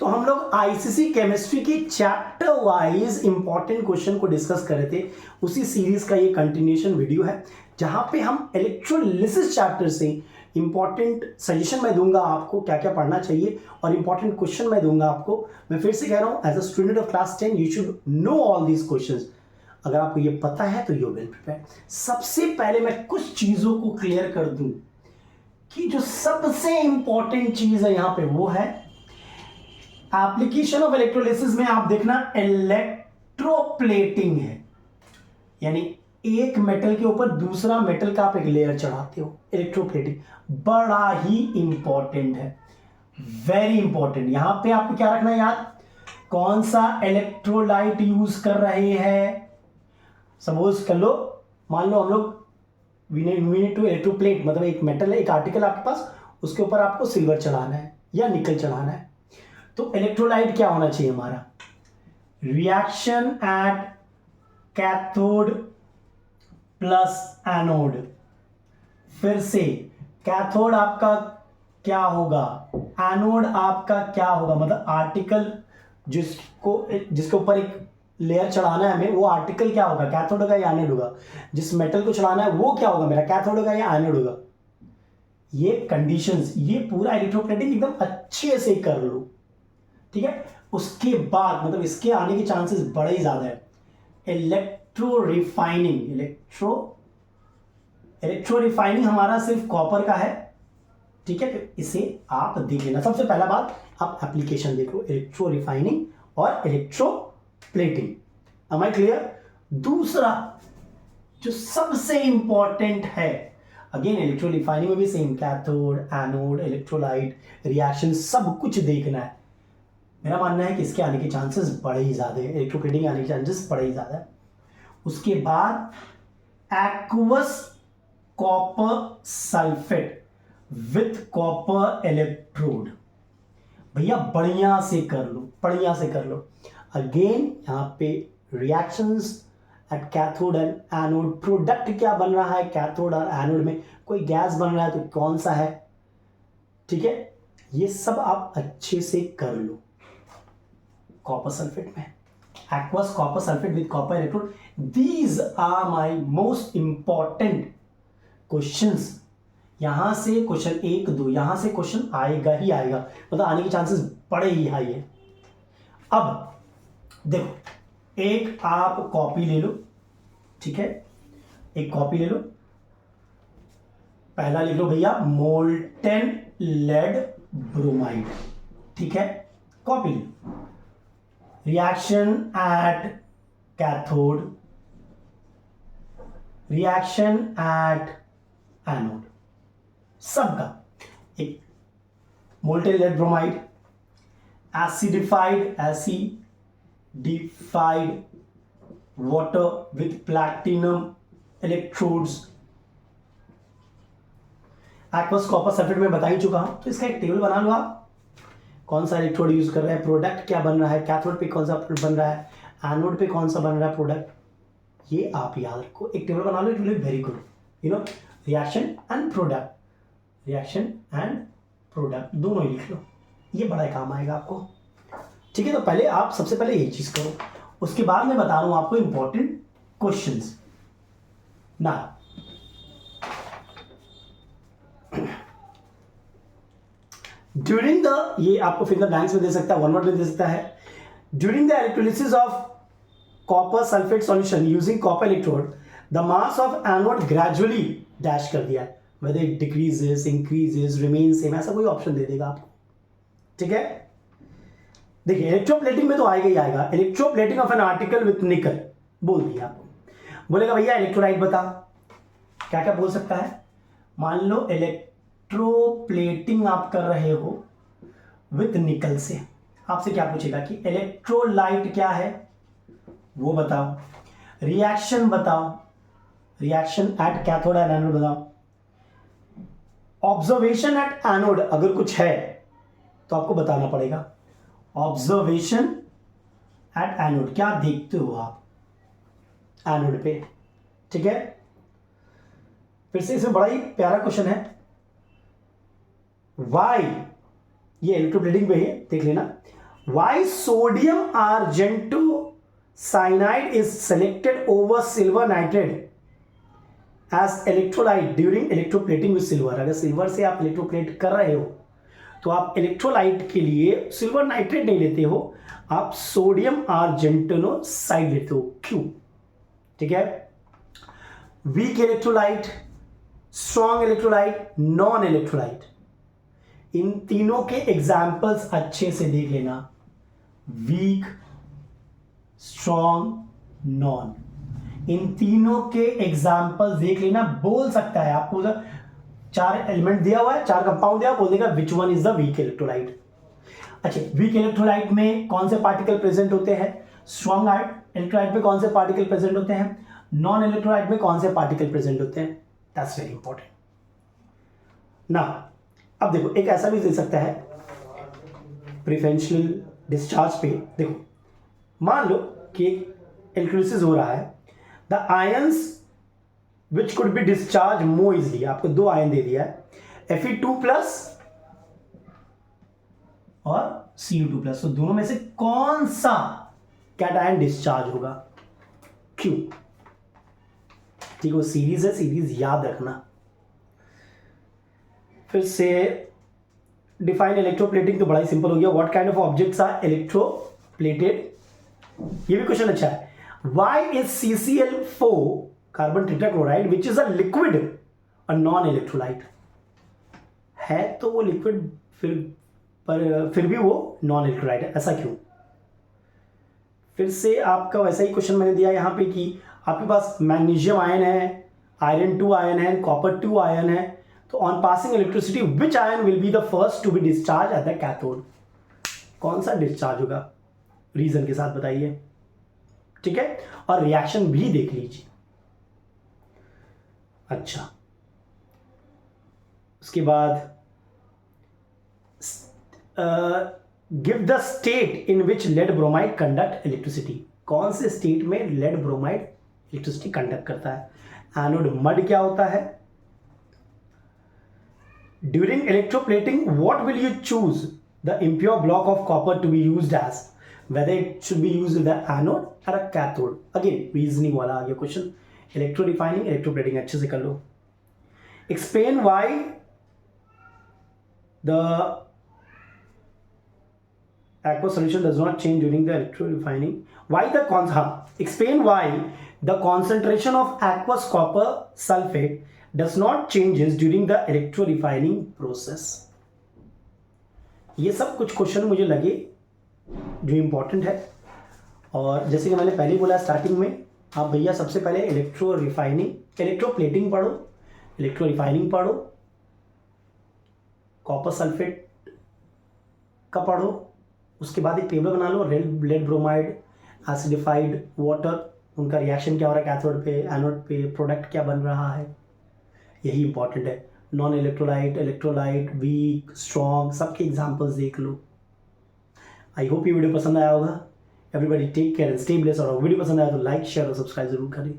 तो हम लोग आईसीसी केमिस्ट्री की चैप्टर वाइज इंपॉर्टेंट क्वेश्चन को डिस्कस कर रहे थे। उसी सीरीज का ये कंटिन्यूएशन वीडियो है जहां पे हम इलेक्ट्रोलिसिस चैप्टर से इंपॉर्टेंट सजेशन मैं दूंगा आपको क्या क्या पढ़ना चाहिए और इंपॉर्टेंट क्वेश्चन मैं दूंगा आपको। मैं फिर से कह रहा हूं, as a student of class 10 you should know all these questions. अगर आपको ये पता है तो यू विल प्रिपेयर। सबसे पहले मैं कुछ चीजों को क्लियर कर दूं कि जो सबसे इंपॉर्टेंट चीज है यहां पे वो है एप्लीकेशन ऑफ इलेक्ट्रोलिसिस में। आप देखना इलेक्ट्रोप्लेटिंग है, यानी एक मेटल के ऊपर दूसरा मेटल का आप एक लेयर चढ़ाते हो। इलेक्ट्रोप्लेटिंग बड़ा ही इंपॉर्टेंट है, वेरी इंपॉर्टेंट। यहां पे आपको क्या रखना है याद, कौन सा इलेक्ट्रोलाइट यूज कर रहे हैं। सपोज कर लो, मान लो हम लोग वी नीड टू इलेक्ट्रोप्लेट, मतलब एक मेटल है, एक आर्टिकल आपके पास, उसके ऊपर आपको सिल्वर चढ़ाना है या निकल चढ़ाना है। तो इलेक्ट्रोलाइट क्या होना चाहिए हमारा, reaction at cathode plus anode. फिर से कैथोड आपका क्या होगा, एनोड आपका क्या होगा, मतलब आर्टिकल जिसके ऊपर एक लेयर चढ़ाना है हमें, वो आर्टिकल क्या होगा, कैथोड होगा या एनोड होगा। जिस मेटल को चढ़ाना है वो क्या होगा मेरा, कैथोड होगा या एनोड होगा। ये कंडीशंस, ये पूरा इलेक्ट्रोप्लेटिंग एकदम अच्छे से कर लो, ठीक है। उसके बाद मतलब इसके आने के चांसेस बड़े ही ज्यादा है। इलेक्ट्रो रिफाइनिंग, इलेक्ट्रो रिफाइनिंग हमारा सिर्फ कॉपर का है, ठीक है। तो इसे आप देख लेना। सबसे पहला बात आप एप्लीकेशन देखो, इलेक्ट्रो रिफाइनिंग और electro plating. Am I clear. दूसरा जो सबसे इंपॉर्टेंट है, अगेन इलेक्ट्रो रिफाइनिंग में भी same, cathode anode electrolyte reaction सब कुछ देखना है। मेरा मानना है कि इसके आने के चांसेस बड़े ही ज्यादा है, इलेक्ट्रोप्लेटिंग आने के चांसेस बड़े ही ज्यादा है। उसके बाद aqueous copper sulphate with copper electrode. भैया बढ़िया से कर लो, बढ़िया से कर लो। अगेन यहां पे reactions at cathode and anode, product क्या बन रहा है कैथोड और एनोड में, कोई गैस बन रहा है तो कौन सा है, ठीक है। ये सब आप अच्छे से कर लो। कॉपर सल्फेट में aqueous copper sulfate with copper electrode, these are my most important questions। यहां से क्वेश्चन 1 2 यहां से क्वेश्चन आएगा ही आएगा, मतलब आने के चांसेस बड़े ही हाई है। अब देखो, एक आप कॉपी ले लो, ठीक है, एक कॉपी ले लो। पहला लिख लो भैया मोल्टेन लेड ब्रोमाइड, ठीक है, कॉपी ले लो। Reaction at cathode, reaction at anode, सबका एक molten lead bromide, acidified water with platinum electrodes. Aqueous copper sulphate में बता ही चुका हूं, तो इसका एक टेबल बना लो आप। कौन सा इलेक्ट्रोड यूज कर रहा है, प्रोडक्ट क्या बन रहा है, कैथोड पे कौन सा बन रहा है, एनोड पे कौन सा बन रहा है प्रोडक्ट, ये आप याद रखो। एक टेबल बना लो, it will be very good. You know, reaction and product, reaction and product दोनों ही लिख लो, ये बड़ा काम आएगा आपको, ठीक है। तो पहले आप सबसे पहले ये चीज करो, उसके बाद मैं बता रहा हूं आपको इंपॉर्टेंट क्वेश्चंस ना। ड्यूरिंग द, ये आपको फिंगर ब्लैंक्स में दे सकता है, वन वर्ड में दे सकता है। During the electrolysis of copper sulphate solution using copper electrode, the mass of anode gradually dash कर दिया है, whether it decreases increases remain same, ऐसा कोई ऑप्शन दे देगा आपको, ठीक है। देखिए इलेक्ट्रोप्लेटिंग में तो आएगा ही आएगा, electroplating of an article with निकल बोल दिया आपको। बोलेगा भैया इलेक्ट्रोलाइट बता, क्या क्या बोल सकता है। मान लो इलेक्ट्रोप्लेटिंग आप कर रहे हो विथ निकल से, आपसे क्या पूछेगा कि इलेक्ट्रोलाइट क्या है वो बताओ, रिएक्शन बताओ, reaction at cathode and anode बताओ, ऑब्जर्वेशन एट एनोड अगर कुछ है तो आपको बताना पड़ेगा। ऑब्जर्वेशन एट एनोड, क्या देखते हो आप एनोड पे, ठीक है। फिर से इसमें बड़ा ही प्यारा क्वेश्चन है, वाई, ये इलेक्ट्रोप्लेटिंग पे है, देख लेना। Why sodium argentocyanide is selected over silver nitrate as electrolyte during electroplating with silver? अगर सिल्वर से आप इलेक्ट्रोप्लेट कर रहे हो तो आप इलेक्ट्रोलाइट के लिए सिल्वर नाइट्रेट नहीं लेते हो, आप सोडियम आर्जेंटिनोसाइड लेते हो. क्यों? ठीक है. Weak electrolyte, strong electrolyte, non electrolyte, इन तीनों के एग्जाम्पल्स अच्छे से देख लेना. वीक, स्ट्रॉन्ग, नॉन, इन तीनों के एग्जाम्पल्स देख लेना. बोल सकता है आपको, 4 एलिमेंट दिया हुआ है, 4 कंपाउंड दिया, बोल देगा which one is the weak electrolyte. अच्छा, वीक इलेक्ट्रोलाइट में कौन से पार्टिकल प्रेजेंट होते हैं? स्ट्रॉन्ग इलेक्ट्रोलाइट में कौन से पार्टिकल प्रेजेंट होते हैं? नॉन इलेक्ट्रोलाइट में कौन से पार्टिकल प्रेजेंट होते हैं? That's very important. ना अब देखो, एक ऐसा भी दे सकता है प्रेफरेंशियल डिस्चार्ज पे. देखो, मान लो कि इलेक्ट्रोलिसिस हो रहा है, the ions which could be discharge more easily. आपको 2 आयन दे दिया है, Fe2+ और Cu2+. तो दोनों में से कौन सा कैटायन डिस्चार्ज होगा? क्यों? ठीक है, वो सीरीज है, सीरीज याद रखना. फिर से डिफाइन इलेक्ट्रोप्लेटिंग तो बड़ा ही सिंपल हो गया. What kind of objects are electroplated? ये भी क्वेश्चन अच्छा है. Why is CCl4 carbon tetrachloride which is a liquid a non electrolyte? है तो वो लिक्विड, फिर भी वो नॉन इलेक्ट्रोलाइट है, ऐसा क्यों? फिर से आपका वैसा ही क्वेश्चन मैंने दिया यहाँ पे कि आपके पास मैग्नीशियम आयन है, आयरन 2 आयन है, कॉपर 2 आयन है. तो on passing electricity which ion will be the first to be discharge at the cathode? कौन सा डिस्चार्ज होगा? रीजन के साथ बताइए. ठीक है, और रिएक्शन भी देख लीजिए. अच्छा, उसके बाद give the state in which lead bromide conduct electricity. कौन से स्टेट में लेड ब्रोमाइड इलेक्ट्रिसिटी कंडक्ट करता है? एनोड मड क्या होता है? During electroplating what will you choose the impure block of copper to be used as, whether it should be used in the anode or a cathode? Again reasoning वाला आ गया question. Electro refining, electroplating अच्छे से कर लो. Explain why the aqueous solution does not change during the electro refining. Explain why the concentration of aqueous copper sulfate does not changes during the electro refining process. ये सब कुछ question मुझे लगे जो इंपॉर्टेंट है. और जैसे कि मैंने पहले बोला स्टार्टिंग में, आप भैया सबसे पहले इलेक्ट्रो रिफाइनिंग, इलेक्ट्रोप्लेटिंग पढ़ो, इलेक्ट्रो रिफाइनिंग पढ़ो, कॉपर सल्फेट का पढ़ो. उसके बाद एक टेबल बना लो, लेड ब्रोमाइड, एसिडिफाइड वाटर, उनका रिएक्शन क्या हो रहा है कैथोड पे, एनोड पे, प्रोडक्ट क्या बन रहा है. यही इंपॉर्टेंट है. Non electrolyte, electrolyte, weak, strong, सबके एग्जांपल्स देख लो. आई होप ये वीडियो पसंद आया होगा. Everybody take care and stay blessed. और वीडियो पसंद आया तो लाइक, शेयर और सब्सक्राइब जरूर करें.